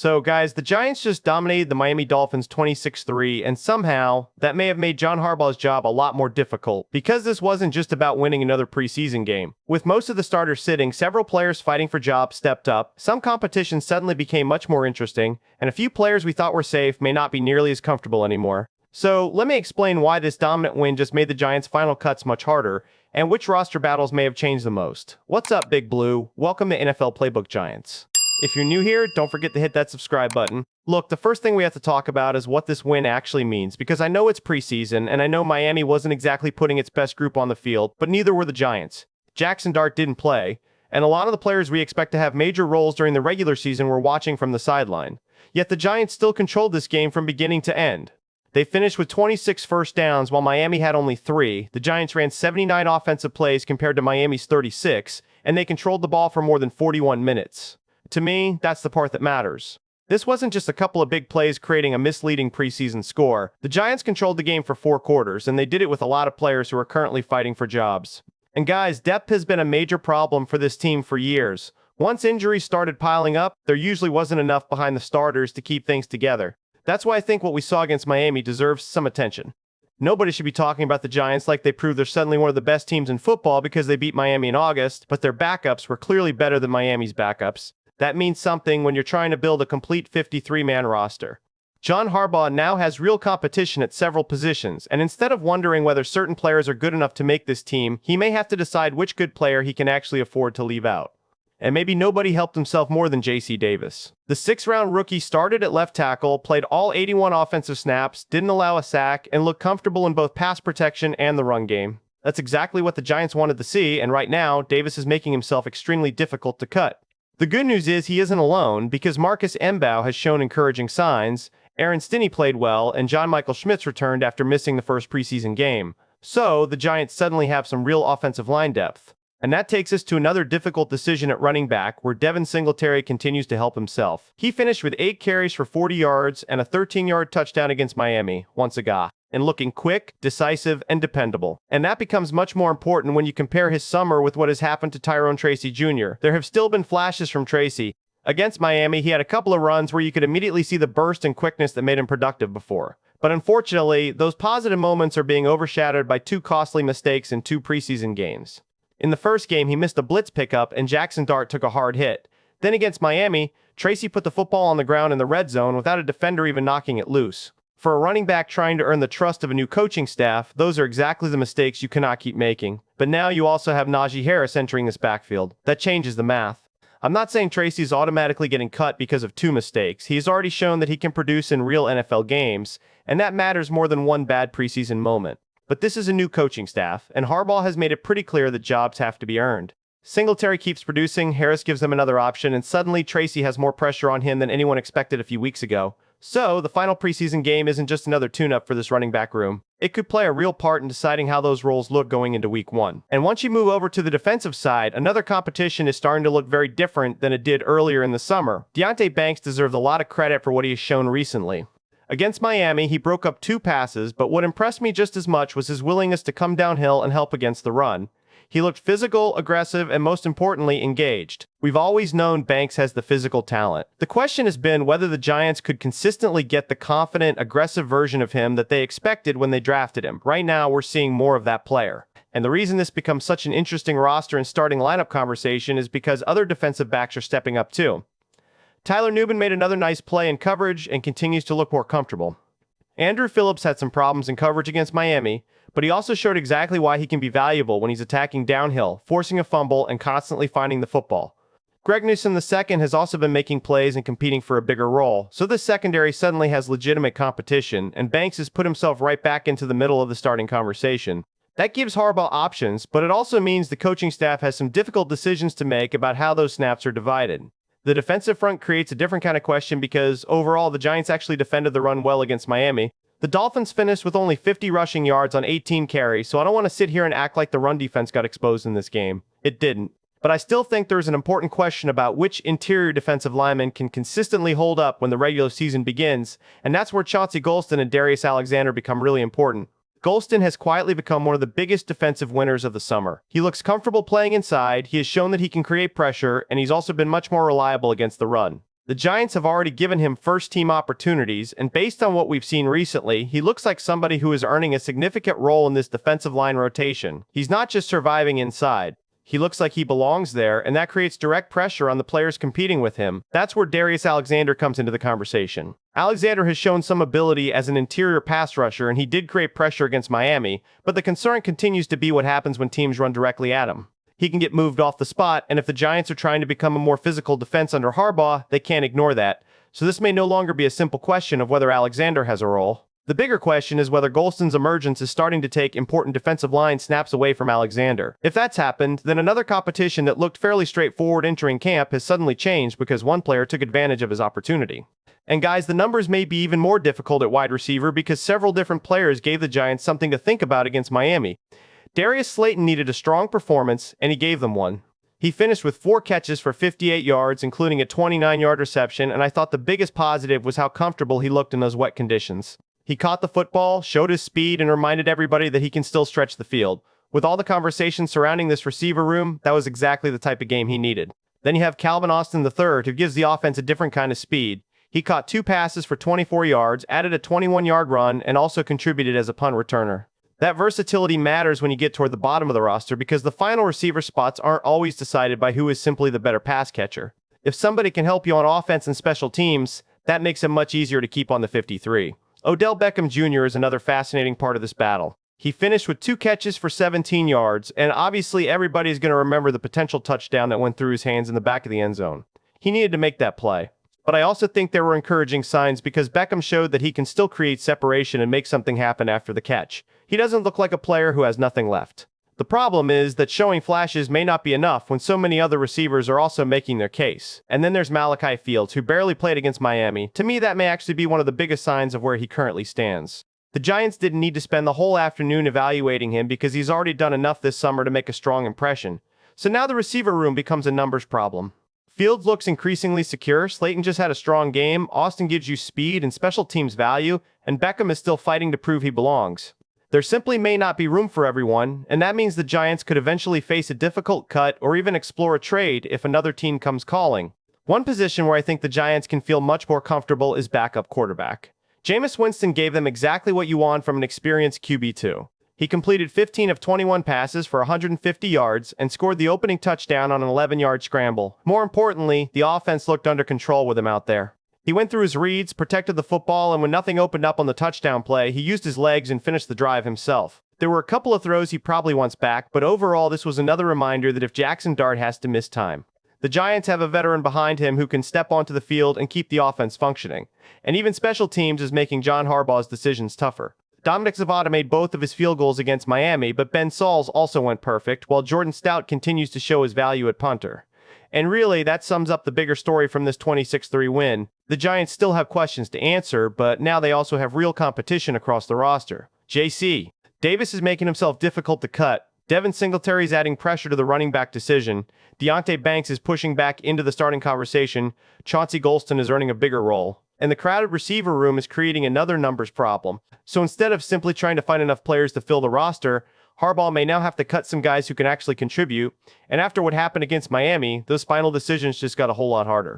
So guys, the Giants just dominated the Miami Dolphins 26-3, and somehow that may have made John Harbaugh's job a lot more difficult, because this wasn't just about winning another preseason game. With most of the starters sitting, several players fighting for jobs stepped up, some competition suddenly became much more interesting, and a few players we thought were safe may not be nearly as comfortable anymore. So let me explain why this dominant win just made the Giants' final cuts much harder, and which roster battles may have changed the most. What's up, Big Blue? Welcome to NFL Playbook Giants. If you're new here, don't forget to hit that subscribe button. Look, the first thing we have to talk about is what this win actually means, because I know it's preseason, and I know Miami wasn't exactly putting its best group on the field, but neither were the Giants. Jackson Dart didn't play, and a lot of the players we expect to have major roles during the regular season were watching from the sideline. Yet the Giants still controlled this game from beginning to end. They finished with 26 first downs while Miami had only 3. The Giants ran 79 offensive plays compared to Miami's 36, and they controlled the ball for more than 41 minutes. To me, that's the part that matters. This wasn't just a couple of big plays creating a misleading preseason score. The Giants controlled the game for 4 quarters, and they did it with a lot of players who are currently fighting for jobs. And guys, depth has been a major problem for this team for years. Once injuries started piling up, there usually wasn't enough behind the starters to keep things together. That's why I think what we saw against Miami deserves some attention. Nobody should be talking about the Giants like they proved they're suddenly one of the best teams in football because they beat Miami in August, but their backups were clearly better than Miami's backups. That means something when you're trying to build a complete 53-man roster. John Harbaugh now has real competition at several positions, and instead of wondering whether certain players are good enough to make this team, he may have to decide which good player he can actually afford to leave out. And maybe nobody helped himself more than J.C. Davis. The 6th-round rookie started at left tackle, played all 81 offensive snaps, didn't allow a sack, and looked comfortable in both pass protection and the run game. That's exactly what the Giants wanted to see, and right now, Davis is making himself extremely difficult to cut. The good news is he isn't alone, because Marcus Mbow has shown encouraging signs, Aaron Stinney played well, and John Michael Schmitz returned after missing the first preseason game. So, the Giants suddenly have some real offensive line depth. And that takes us to another difficult decision at running back, where Devin Singletary continues to help himself. He finished with 8 carries for 40 yards and a 13-yard touchdown against Miami, once again, and looking quick, decisive, and dependable. And that becomes much more important when you compare his summer with what has happened to Tyrone Tracy Jr. There have still been flashes from Tracy. Against Miami, he had a couple of runs where you could immediately see the burst and quickness that made him productive before. But unfortunately, those positive moments are being overshadowed by 2 costly mistakes in 2 preseason games. In the first game, he missed a blitz pickup and Jackson Dart took a hard hit. Then against Miami, Tracy put the football on the ground in the red zone without a defender even knocking it loose. For a running back trying to earn the trust of a new coaching staff, those are exactly the mistakes you cannot keep making. But now you also have Najee Harris entering this backfield. That changes the math. I'm not saying Tracy is automatically getting cut because of 2 mistakes. He has already shown that he can produce in real NFL games, and that matters more than one bad preseason moment. But this is a new coaching staff, and Harbaugh has made it pretty clear that jobs have to be earned. Singletary keeps producing, Harris gives them another option, and suddenly Tracy has more pressure on him than anyone expected a few weeks ago. So, the final preseason game isn't just another tune-up for this running back room. It could play a real part in deciding how those roles look going into week 1. And once you move over to the defensive side, another competition is starting to look very different than it did earlier in the summer. Deonte Banks deserves a lot of credit for what he has shown recently. Against Miami, he broke up 2 passes, but what impressed me just as much was his willingness to come downhill and help against the run. He looked physical, aggressive, and most importantly, engaged. We've always known Banks has the physical talent. The question has been whether the Giants could consistently get the confident, aggressive version of him that they expected when they drafted him. Right now, we're seeing more of that player. And the reason this becomes such an interesting roster and starting lineup conversation is because other defensive backs are stepping up too. Tyler Nubin made another nice play in coverage and continues to look more comfortable. Andrew Phillips had some problems in coverage against Miami, but he also showed exactly why he can be valuable when he's attacking downhill, forcing a fumble, and constantly finding the football. Greg Newsome II has also been making plays and competing for a bigger role, so this secondary suddenly has legitimate competition, and Banks has put himself right back into the middle of the starting conversation. That gives Harbaugh options, but it also means the coaching staff has some difficult decisions to make about how those snaps are divided. The defensive front creates a different kind of question because, overall, the Giants actually defended the run well against Miami. The Dolphins finished with only 50 rushing yards on 18 carries, so I don't want to sit here and act like the run defense got exposed in this game. It didn't. But I still think there's an important question about which interior defensive linemen can consistently hold up when the regular season begins, and that's where Chauncey Golston and Darius Alexander become really important. Golston has quietly become one of the biggest defensive winners of the summer. He looks comfortable playing inside, he has shown that he can create pressure, and he's also been much more reliable against the run. The Giants have already given him first-team opportunities, and based on what we've seen recently, he looks like somebody who is earning a significant role in this defensive line rotation. He's not just surviving inside. He looks like he belongs there, and that creates direct pressure on the players competing with him. That's where Darius Alexander comes into the conversation. Alexander has shown some ability as an interior pass rusher, and he did create pressure against Miami, but the concern continues to be what happens when teams run directly at him. He can get moved off the spot, and if the Giants are trying to become a more physical defense under Harbaugh, they can't ignore that. So this may no longer be a simple question of whether Alexander has a role. The bigger question is whether Golston's emergence is starting to take important defensive line snaps away from Alexander. If that's happened, then another competition that looked fairly straightforward entering camp has suddenly changed because one player took advantage of his opportunity. And guys, the numbers may be even more difficult at wide receiver because several different players gave the Giants something to think about against Miami. Darius Slayton needed a strong performance, and he gave them one. He finished with 4 catches for 58 yards, including a 29-yard reception, and I thought the biggest positive was how comfortable he looked in those wet conditions. He caught the football, showed his speed, and reminded everybody that he can still stretch the field. With all the conversation surrounding this receiver room, that was exactly the type of game he needed. Then you have Calvin Austin III, who gives the offense a different kind of speed. He caught 2 passes for 24 yards, added a 21-yard run, and also contributed as a punt returner. That versatility matters when you get toward the bottom of the roster because the final receiver spots aren't always decided by who is simply the better pass catcher. If somebody can help you on offense and special teams, that makes him much easier to keep on the 53. Odell Beckham Jr. is another fascinating part of this battle. He finished with 2 catches for 17 yards, and obviously everybody's going to remember the potential touchdown that went through his hands in the back of the end zone. He needed to make that play. But I also think there were encouraging signs because Beckham showed that he can still create separation and make something happen after the catch. He doesn't look like a player who has nothing left. The problem is that showing flashes may not be enough when so many other receivers are also making their case. And then there's Malachi Fields, who barely played against Miami. To me, that may actually be one of the biggest signs of where he currently stands. The Giants didn't need to spend the whole afternoon evaluating him because he's already done enough this summer to make a strong impression. So now the receiver room becomes a numbers problem. Fields looks increasingly secure, Slayton just had a strong game, Austin gives you speed and special teams value, and Beckham is still fighting to prove he belongs. There simply may not be room for everyone, and that means the Giants could eventually face a difficult cut or even explore a trade if another team comes calling. One position where I think the Giants can feel much more comfortable is backup quarterback. Jameis Winston gave them exactly what you want from an experienced QB2. He completed 15 of 21 passes for 150 yards and scored the opening touchdown on an 11-yard scramble. More importantly, the offense looked under control with him out there. He went through his reads, protected the football, and when nothing opened up on the touchdown play, he used his legs and finished the drive himself. There were a couple of throws he probably wants back, but overall this was another reminder that if Jackson Dart has to miss time, the Giants have a veteran behind him who can step onto the field and keep the offense functioning. And even special teams is making John Harbaugh's decisions tougher. Dominic Zavada made both of his field goals against Miami, but Ben Sauls also went perfect, while Jordan Stout continues to show his value at punter. And really, that sums up the bigger story from this 26-3 win. The Giants still have questions to answer, but now they also have real competition across the roster. JC Davis is making himself difficult to cut. Devin Singletary is adding pressure to the running back decision. Deonte Banks is pushing back into the starting conversation. Chauncey Golston is earning a bigger role. And the crowded receiver room is creating another numbers problem. So instead of simply trying to find enough players to fill the roster, Harbaugh may now have to cut some guys who can actually contribute. And after what happened against Miami, those final decisions just got a whole lot harder.